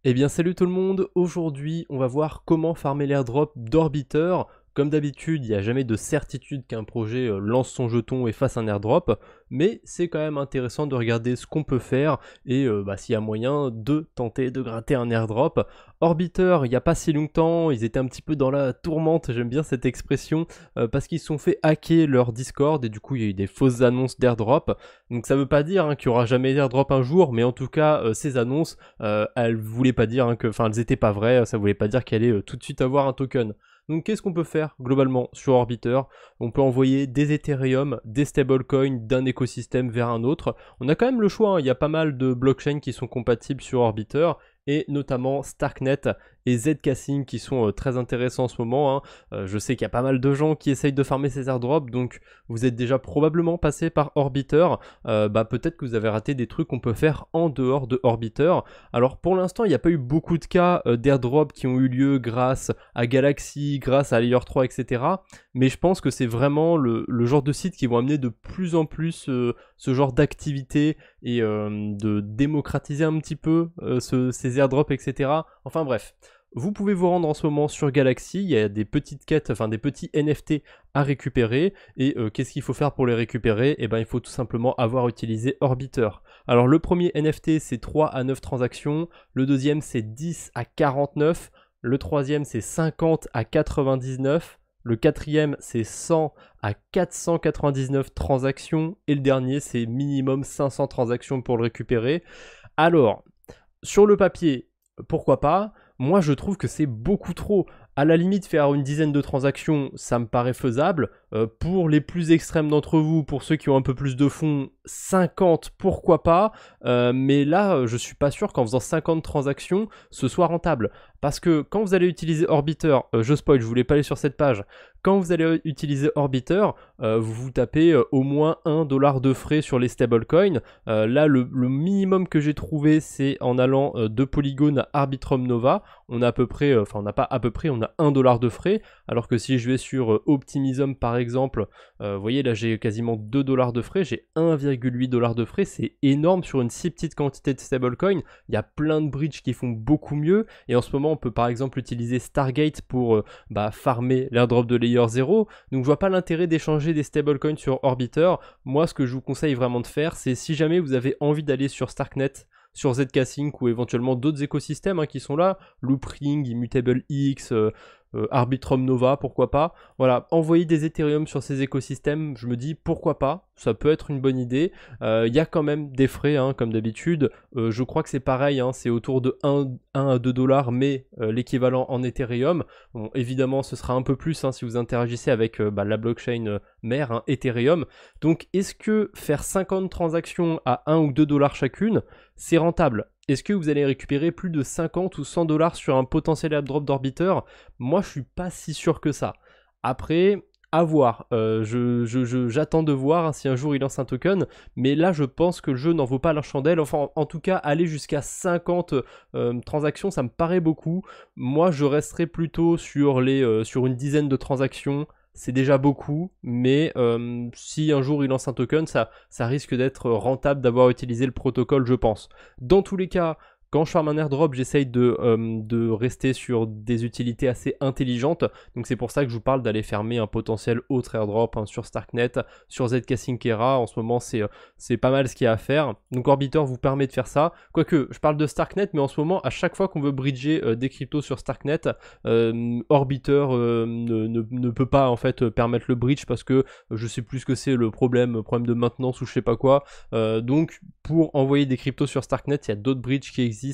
Eh bien salut tout le monde, aujourd'hui on va voir comment farmer l'airdrop d'Orbiter. Comme d'habitude, il n'y a jamais de certitude qu'un projet lance son jeton et fasse un airdrop, mais c'est quand même intéressant de regarder ce qu'on peut faire et s'il y a moyen de tenter de gratter un airdrop. Orbiter, il n'y a pas si longtemps, ils étaient un petit peu dans la tourmente, j'aime bien cette expression, parce qu'ils se sont fait hacker leur Discord et du coup il y a eu des fausses annonces d'airdrop. Donc ça veut pas dire qu'il n'y aura jamais d'airdrop un jour, mais en tout cas ces annonces, elles voulaient pas dire elles étaient pas vraies, ça voulait pas dire qu'elle allait tout de suite avoir un token. Donc qu'est-ce qu'on peut faire globalement sur Orbiter? On peut envoyer des Ethereum, des stablecoins d'un écosystème vers un autre. On a quand même le choix, hein. Il y a pas mal de blockchains qui sont compatibles sur Orbiter, et notamment Starknet et Zcasing qui sont très intéressants en ce moment, hein. Je sais qu'il y a pas mal de gens qui essayent de farmer ces airdrops, donc vous êtes déjà probablement passé par Orbiter. Peut-être que vous avez raté des trucs qu'on peut faire en dehors de Orbiter. Alors pour l'instant, il n'y a pas eu beaucoup de cas d'airdrop qui ont eu lieu grâce à Galaxy, grâce à Layer 3, etc. Mais je pense que c'est vraiment le genre de site qui vont amener de plus en plus ce genre d'activité et de démocratiser un petit peu ces airdrops, etc. Enfin bref. Vous pouvez vous rendre en ce moment sur Galaxy, il y a des petites quêtes, enfin des petits NFT à récupérer, et qu'est-ce qu'il faut faire pour les récupérer? Eh ben il faut tout simplement avoir utilisé Orbiter. Alors le premier NFT c'est 3 à 9 transactions, le deuxième c'est 10 à 49, le troisième c'est 50 à 99, le quatrième c'est 100 à 499 transactions, et le dernier c'est minimum 500 transactions pour le récupérer. Alors, sur le papier, pourquoi pas? Moi, je trouve que c'est beaucoup trop. À la limite, faire une dizaine de transactions, ça me paraît faisable. Pour les plus extrêmes d'entre vous, pour ceux qui ont un peu plus de fonds, 50, pourquoi pas. Mais là, je suis pas sûr qu'en faisant 50 transactions, ce soit rentable. Parce que quand vous allez utiliser Orbiter, je spoil, je voulais pas aller sur cette page. Quand vous allez utiliser Orbiter, vous vous tapez au moins 1 dollar de frais sur les stablecoins. Là, le minimum que j'ai trouvé, c'est en allant de Polygon à Arbitrum Nova. On a à peu près, on n'a pas à peu près, on a 1 dollar de frais. Alors que si je vais sur Optimism par exemple, vous voyez là j'ai quasiment 2 dollars de frais, j'ai 1,8 dollars de frais, c'est énorme sur une si petite quantité de stablecoin. Il y a plein de bridges qui font beaucoup mieux, et en ce moment on peut par exemple utiliser Stargate pour farmer l'airdrop de Layer 0, donc je vois pas l'intérêt d'échanger des stablecoins sur Orbiter. Moi ce que je vous conseille vraiment de faire, c'est si jamais vous avez envie d'aller sur Starknet, sur Zcasing ou éventuellement d'autres écosystèmes qui sont là, Loopring, Immutable X, Arbitrum Nova, pourquoi pas. Voilà, envoyer des Ethereum sur ces écosystèmes, je me dis pourquoi pas, ça peut être une bonne idée. Il y a quand même des frais, comme d'habitude. Je crois que c'est pareil, c'est autour de 1 à 2 dollars, mais l'équivalent en Ethereum. Bon, évidemment, ce sera un peu plus si vous interagissez avec la blockchain mère, Ethereum. Donc, est-ce que faire 50 transactions à 1 ou 2 dollars chacune, c'est rentable? Est-ce que vous allez récupérer plus de 50 ou 100 dollars sur un potentiel airdrop d'Orbiter? Moi, je suis pas si sûr que ça. Après, à voir. J'attends de voir si un jour il lance un token, mais là, je pense que le jeu n'en vaut pas la chandelle. Enfin, en tout cas, aller jusqu'à 50 transactions, ça me paraît beaucoup. Moi, je resterai plutôt sur une dizaine de transactions. C'est déjà beaucoup, mais si un jour il lance un token, ça risque d'être rentable d'avoir utilisé le protocole, je pense. Dans tous les cas, quand je farme un airdrop, j'essaye de rester sur des utilités assez intelligentes. Donc c'est pour ça que je vous parle d'aller fermer un potentiel autre airdrop sur Starknet, sur Zcasing Kera. En ce moment, c'est pas mal ce qu'il y a à faire. Donc Orbiter vous permet de faire ça. Quoique, je parle de Starknet, mais en ce moment, à chaque fois qu'on veut bridger des cryptos sur Starknet, Orbiter ne peut pas en fait permettre le bridge parce que je sais plus ce que c'est le problème de maintenance ou je sais pas quoi. Donc pour envoyer des cryptos sur Starknet, il y a d'autres bridges qui existent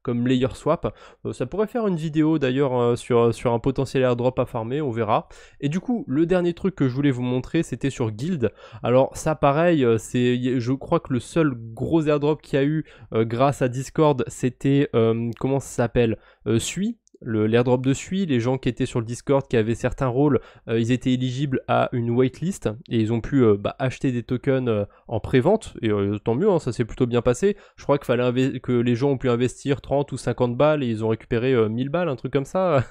comme Layer Swap. Ça pourrait faire une vidéo d'ailleurs sur un potentiel airdrop à farmer, on verra. Et du coup, le dernier truc que je voulais vous montrer, c'était sur Guild. Alors ça pareil, je crois que le seul gros airdrop qu'il y a eu grâce à Discord, c'était, comment ça s'appelle, Sui. L'airdrop de Sui, les gens qui étaient sur le Discord, qui avaient certains rôles, ils étaient éligibles à une waitlist et ils ont pu acheter des tokens en pré-vente, et tant mieux, ça s'est plutôt bien passé. Je crois que les gens ont pu investir 30 ou 50 balles et ils ont récupéré 1000 balles, un truc comme ça,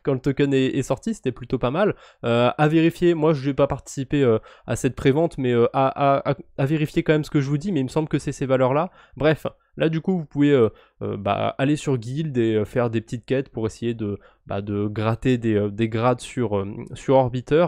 quand le token est sorti, c'était plutôt pas mal. À vérifier, moi je n'ai pas participé à cette pré-vente, mais à vérifier quand même ce que je vous dis, mais il me semble que c'est ces valeurs-là. Bref, Là du coup vous pouvez aller sur Guild et faire des petites quêtes pour essayer de gratter des grades sur Orbiter.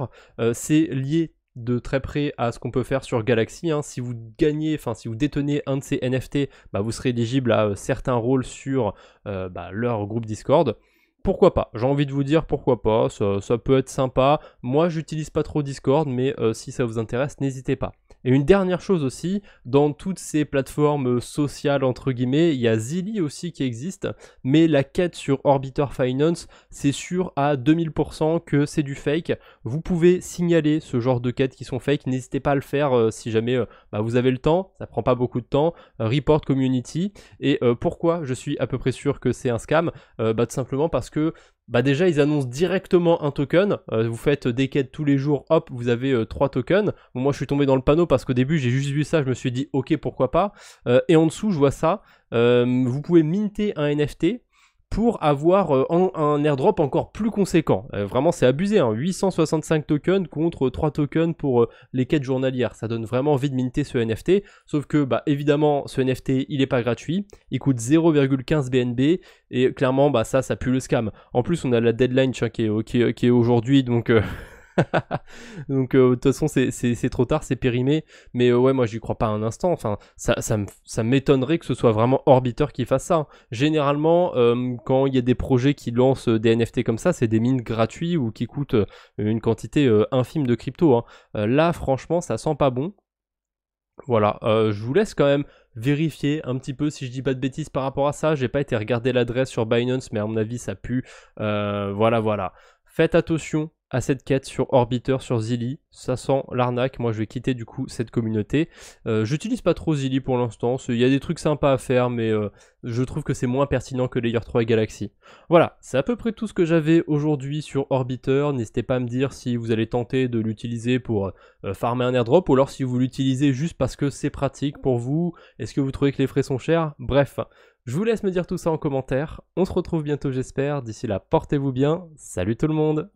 C'est lié de très près à ce qu'on peut faire sur Galaxy, hein. Si vous gagnez, enfin si vous détenez un de ces NFT, vous serez éligible à certains rôles sur leur groupe Discord. Pourquoi pas? J'ai envie de vous dire pourquoi pas, ça peut être sympa. Moi j'utilise pas trop Discord, mais si ça vous intéresse, n'hésitez pas. Et une dernière chose aussi, dans toutes ces plateformes sociales entre guillemets, il y a Zilli aussi qui existe, mais la quête sur Orbiter Finance, c'est sûr à 2000% que c'est du fake. Vous pouvez signaler ce genre de quêtes qui sont fake, n'hésitez pas à le faire si jamais vous avez le temps, ça prend pas beaucoup de temps, report community. Et pourquoi je suis à peu près sûr que c'est un scam? Tout simplement parce que déjà ils annoncent directement un token, vous faites des quêtes tous les jours, hop vous avez 3 tokens. Bon, moi je suis tombé dans le panneau parce qu'au début j'ai juste vu ça, je me suis dit ok pourquoi pas, et en dessous je vois ça, vous pouvez minter un NFT pour avoir un airdrop encore plus conséquent. Vraiment c'est abusé, hein. 865 tokens contre 3 tokens pour les quêtes journalières. Ça donne vraiment envie de minter ce NFT, sauf que évidemment ce NFT il est pas gratuit, il coûte 0,15 BNB et clairement ça pue le scam. En plus on a la deadline qui est aujourd'hui, donc donc de toute façon c'est trop tard, c'est périmé, mais ouais moi j'y crois pas un instant, enfin ça m'étonnerait que ce soit vraiment Orbiter qui fasse ça, hein. Généralement quand il y a des projets qui lancent des NFT comme ça, c'est des mines gratuits ou qui coûtent une quantité infime de crypto, hein. Là franchement ça sent pas bon. Voilà, je vous laisse quand même vérifier un petit peu si je dis pas de bêtises par rapport à ça. J'ai pas été regarder l'adresse sur Binance, mais à mon avis ça pue. Voilà. Faites attention à cette quête sur Orbiter, sur Zilli, ça sent l'arnaque. Moi je vais quitter du coup cette communauté. J'utilise pas trop Zilli pour l'instant, il y a des trucs sympas à faire, mais je trouve que c'est moins pertinent que Layer 3 et Galaxy. Voilà, c'est à peu près tout ce que j'avais aujourd'hui sur Orbiter. N'hésitez pas à me dire si vous allez tenter de l'utiliser pour farmer un airdrop, ou alors si vous l'utilisez juste parce que c'est pratique pour vous. Est-ce que vous trouvez que les frais sont chers? Bref, je vous laisse me dire tout ça en commentaire. On se retrouve bientôt j'espère. D'ici là, portez-vous bien. Salut tout le monde!